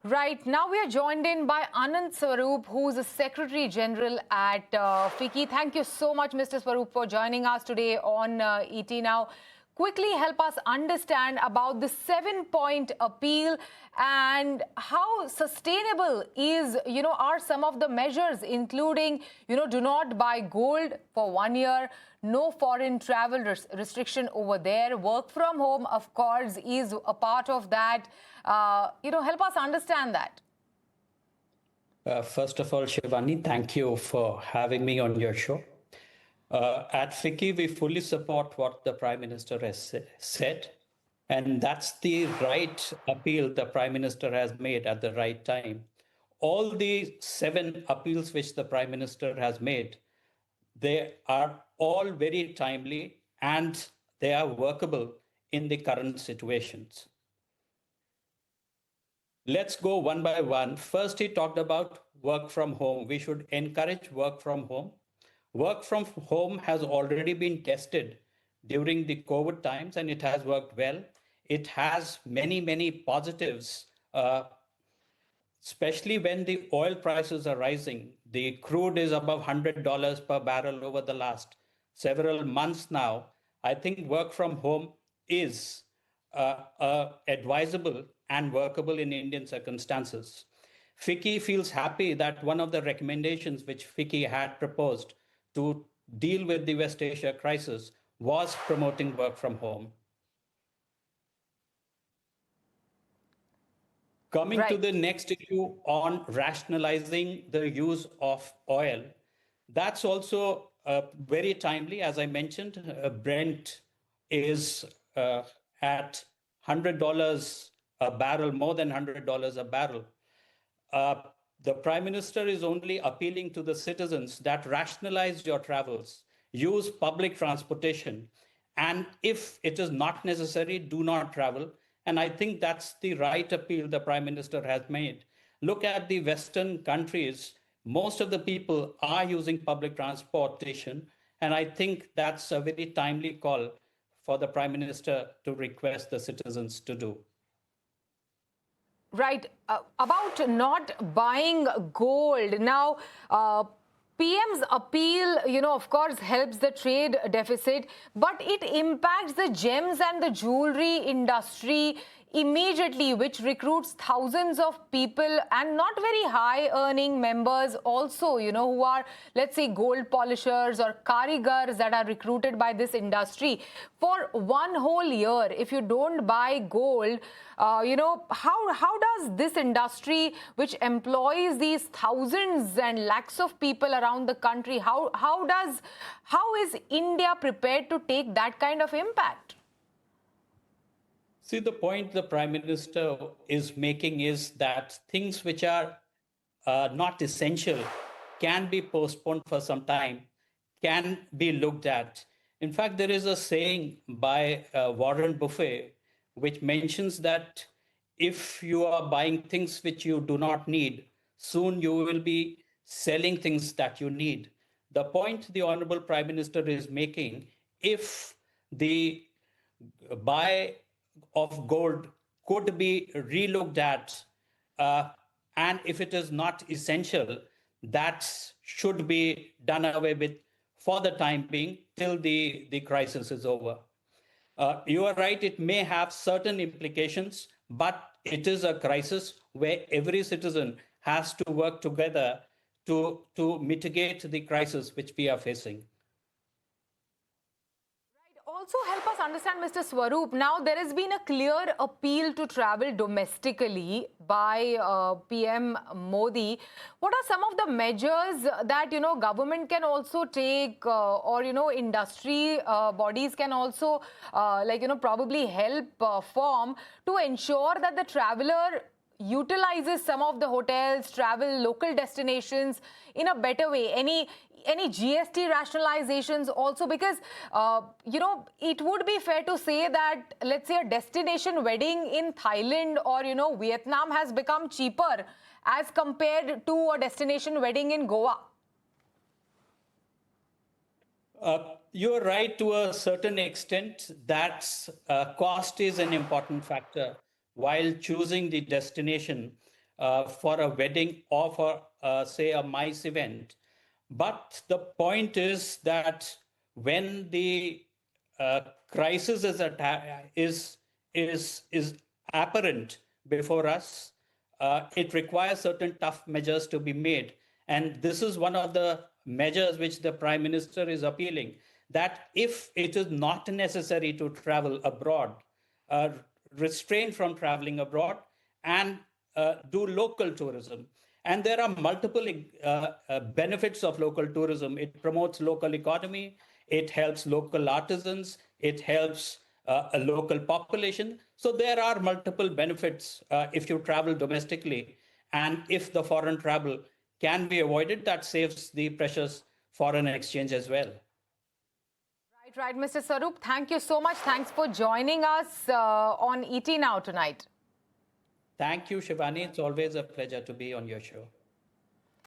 Right. Now we are joined in by Anand Swaroop, who's the Secretary General at FICCI. Thank you so much, Mr. Swaroop, for joining us today on ET Now. Quickly help us understand about the 7-point appeal and how sustainable are some of the measures, including, do not buy gold for 1 year, no foreign travel restriction over there. Work from home, of course, is a part of that. Help us understand that. First of all, Shivani, thank you for having me on your show. At FICCI, we fully support what the Prime Minister has said, and that's the right appeal the Prime Minister has made at the right time. All the 7 appeals which the Prime Minister has made, they are all very timely and they are workable in the current situations. Let's go one by one. First, he talked about work from home. We should encourage work from home. Work from home has already been tested during the COVID times and it has worked well. It has many, many positives, especially when the oil prices are rising. The crude is above $100 per barrel over the last several months now. I think work from home is advisable and workable in Indian circumstances. FICCI feels happy that one of the recommendations which FICCI had proposed to deal with the West Asia crisis was promoting work from home. Coming to the next issue on rationalizing the use of oil, that's also very timely. As I mentioned, Brent is at $100 a barrel, more than $100 a barrel. The Prime Minister is only appealing to the citizens that rationalize your travels, use public transportation, and if it is not necessary, do not travel. And I think that's the right appeal the Prime Minister has made. Look at the Western countries. Most of the people are using public transportation. And I think that's a very timely call for the Prime Minister to request the citizens to do. Right. About not buying gold. Now, PM's appeal, of course, helps the trade deficit, but it impacts the gems and the jewelry industry immediately, which recruits thousands of people and not very high earning members also, who are, let's say, gold polishers or karigars that are recruited by this industry. For 1 whole year, if you don't buy gold, how does this industry, which employs these thousands and lakhs of people around the country, how is India prepared to take that kind of impact? See, the point the Prime Minister is making is that things which are not essential can be postponed for some time, can be looked at. In fact, there is a saying by Warren Buffett which mentions that if you are buying things which you do not need, soon you will be selling things that you need. The point the Honorable Prime Minister is making, if the buy of gold could be relooked at, and if it is not essential, that should be done away with for the time being till the crisis is over. You are right, it may have certain implications, but it is a crisis where every citizen has to work together to mitigate the crisis which we are facing. Also help us understand, Mr. Swaroop, now there has been a clear appeal to travel domestically by PM Modi. What are some of the measures that, government can also take or, industry bodies can also, probably help form to ensure that the traveler utilizes some of the hotels, travel, local destinations in a better way? Any GST rationalizations also? Because, it would be fair to say that, let's say, a destination wedding in Thailand or, Vietnam has become cheaper as compared to a destination wedding in Goa. You're right to a certain extent that cost is an important factor while choosing the destination. for a wedding or for, say, a MICE event. But the point is that when the crisis is apparent before us, it requires certain tough measures to be made. And this is one of the measures which the Prime Minister is appealing, that if it is not necessary to travel abroad, uh, restrain from traveling abroad and do local tourism. And there are multiple benefits of local tourism. It promotes local economy, it helps local artisans, it helps a local population. So there are multiple benefits if you travel domestically. And if the foreign travel can be avoided, that saves the precious foreign exchange as well. Right, Mr. Swaroop, thank you so much. Thanks for joining us on ET Now tonight. Thank you, Shivani. It's always a pleasure to be on your show.